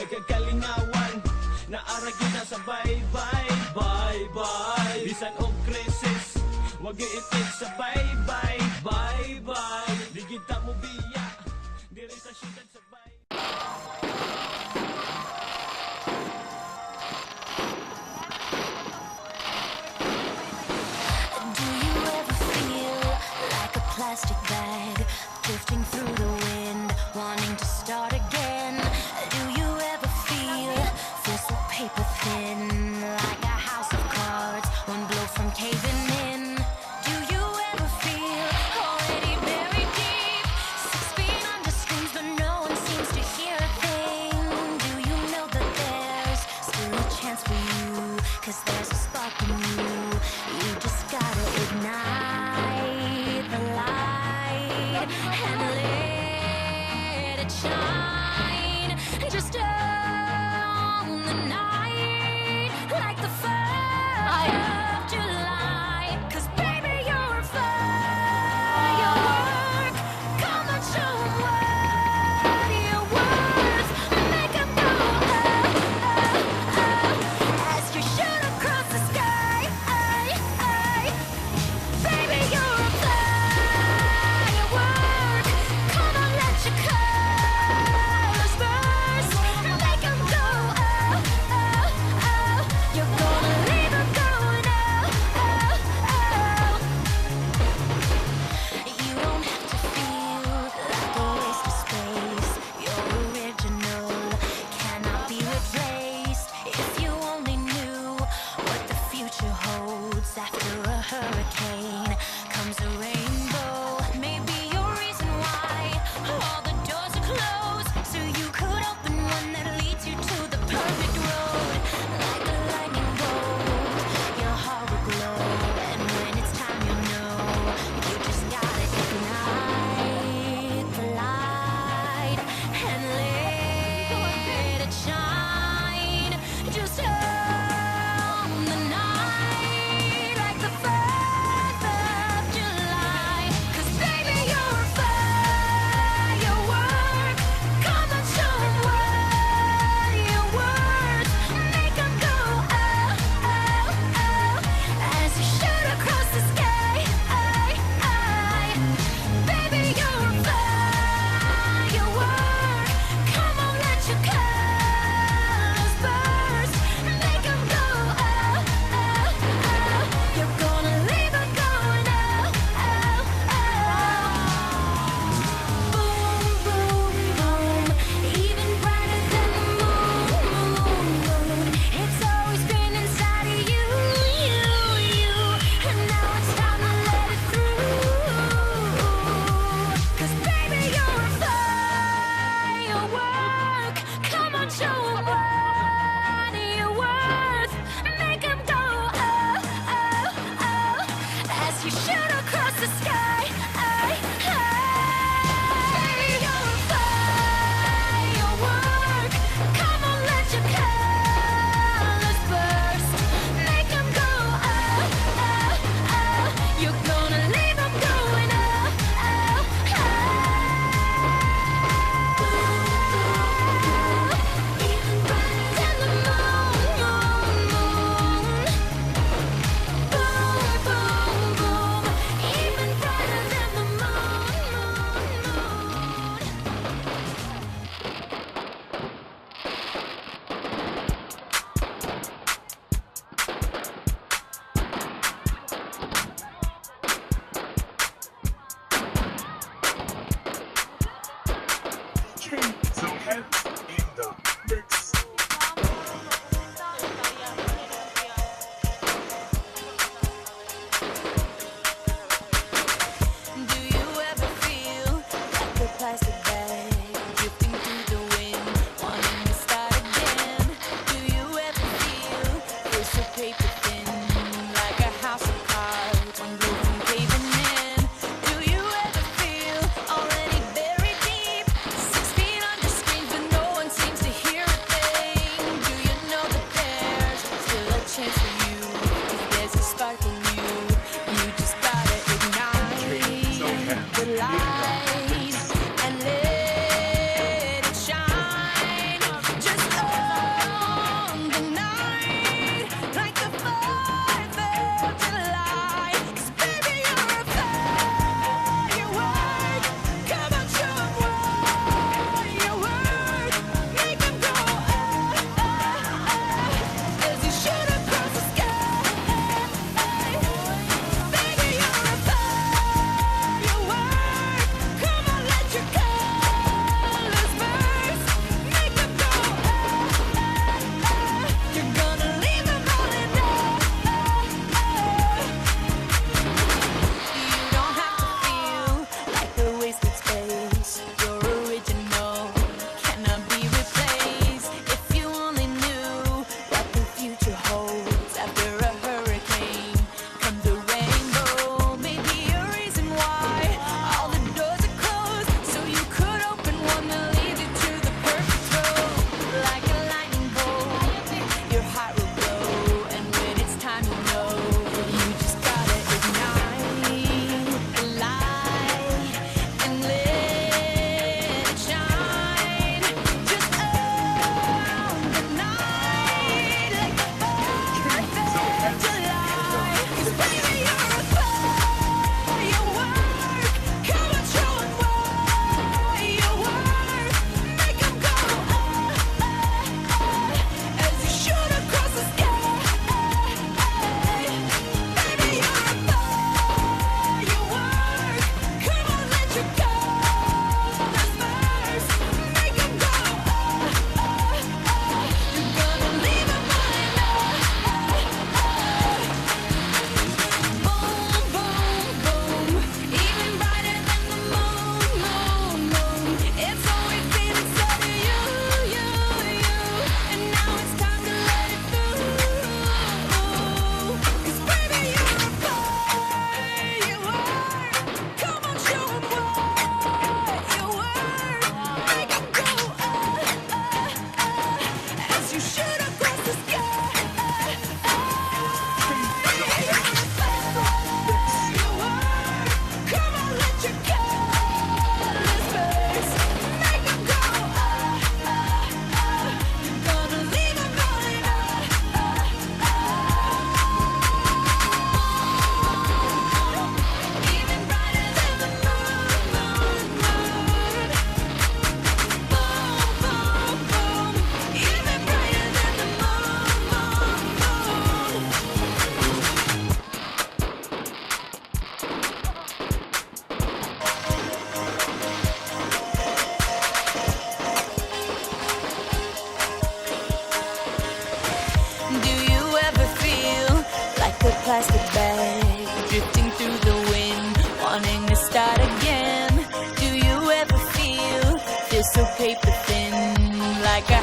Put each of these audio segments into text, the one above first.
Nagkakalingawan na aragin na sa bye-bye, bye-bye. Bisan og krisis, wag iitik sa bye-bye, bye-bye. Di kita mo biya, di rin sa syudad sa bye. Do you ever feel like a plastic bag drifting through the wind, wanting to start again? Do you ever feel so paper thin, like a house of cards, one blow from caving in? Do you ever feel already buried deep, 6 feet under screams, but no one seems to hear a thing? Do you know that there's still a chance for you, 'cause there's a spark in you? You just gotta ignite the light and let it shine. Just own the night like the 4th of July. 'Cause baby, you're a firework. Come on, show 'em what you're worth. Make 'em go as you shoot across the sky. Baby, you're a firework. Come on, let your colors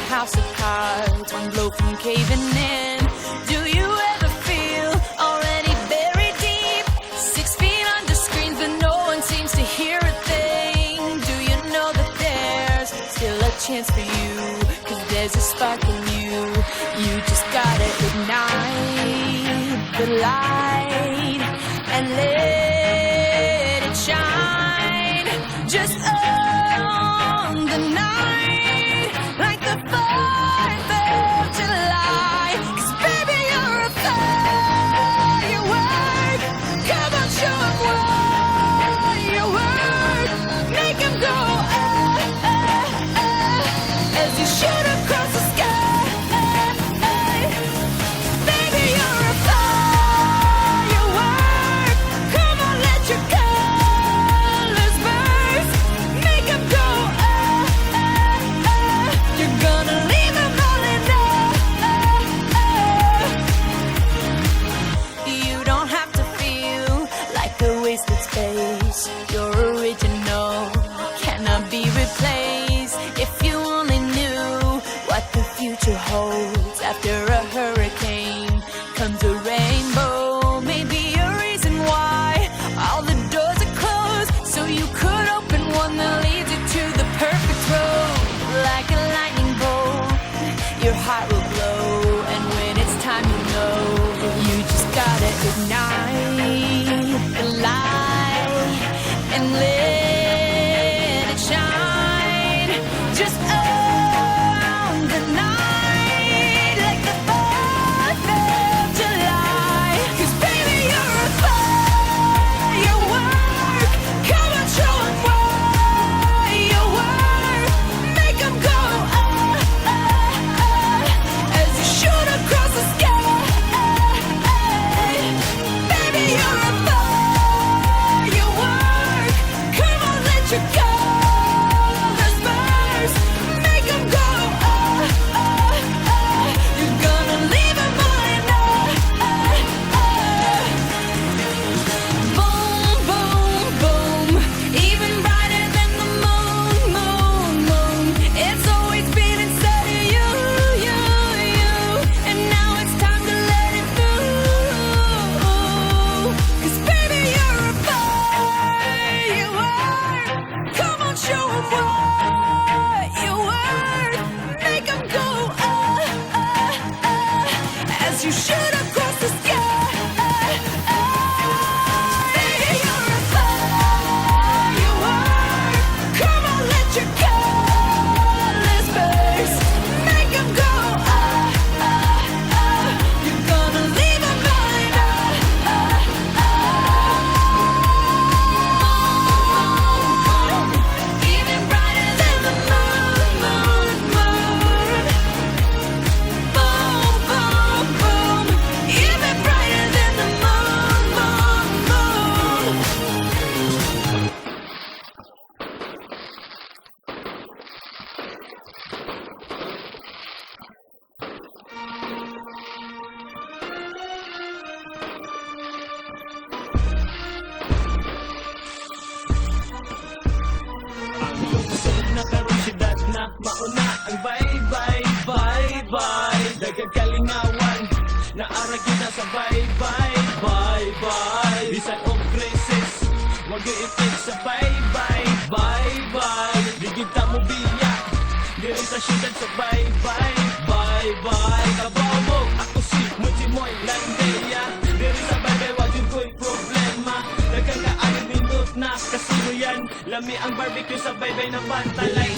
house of cards, one blow from caving in. Do you ever feel already buried deep, 6 feet under screens, but no one seems to hear a thing? Do you know that there's still a chance for you? 'Cause there's a spark in you. You just gotta ignite the light and let it shine. Just on the night, like the 4th of July. 'Cause baby, you're a firework. Come on, show 'em what you're worth. Make 'em go as you shoot across the sky. Baby, you're a firework. Come on, let your colors burst. Make 'em go You're gonna leave 'em all in You don't have to feel like a wasted space. Your original cannot be replaced. If you only knew what the future holds. After a hurricane comes a rainbow. Maybe a reason why all the doors are closed, so you could open one that leads you to the perfect road. Like a lightning bolt, your heart will glow, and when it's time, you know you just gotta ignite the light and let it shine. Just on the night, like the 4th of July. 'Cause baby, you're a firework. Come on, show 'em what you're worth. Make 'em go as you shoot across the sky. Baby, you're a firework. Come on, let your colors burst. Make 'em go You're gonna leave 'em all in Boom, boom, boom. Even brighter than the moon, moon, moon. It's always been inside of you, you, you. And now it's time to let it through. 'Cause baby, you're a firework. Come on, show 'em what you're worth. Make 'em go as you shoot across the sky. Baby, you're a firework. Come on, let your colors burst. Make 'em go You're gonna leave 'em all in Even brighter than the moon, moon, moon. Boom, boom, boom. Even brighter than the moon, moon, moon. Ang lungsod na karong siyudad na mauna ang bye bye bye bye. Daghang kalingawan na aragin na sa bye bye bye bye. Bisan og krisis wag iitik sa bye bye bye bye. Di kita mo biya diri sa siyudad sa bye bye bye bye. Kabaw mo ako si Mujimoy Landeya. Diri sa bye bye wag yun ko'y problema. Daghang kaanin nindot na kasiluyan. Lami ang barbecue sa baybay na pantalay.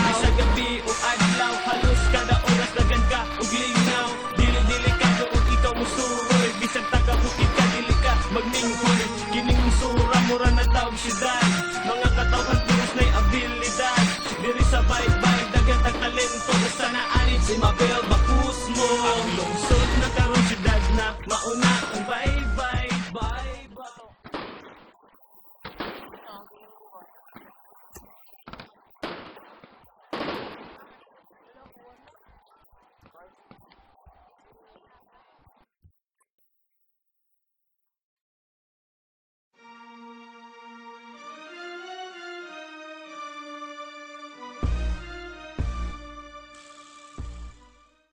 Bisa gabi o adlaw, halos kada oras dagan ka ug lingaw. Dili-dili ka doon ikaw musuroy. Bisag taga-bukid ka, dili ka magminghoy. Kining musura, mura na tawag siyudad. Mga katawhan puros na'y abilidad. Diri sa baybay, dagan tag talento. Basta na anit si Mabel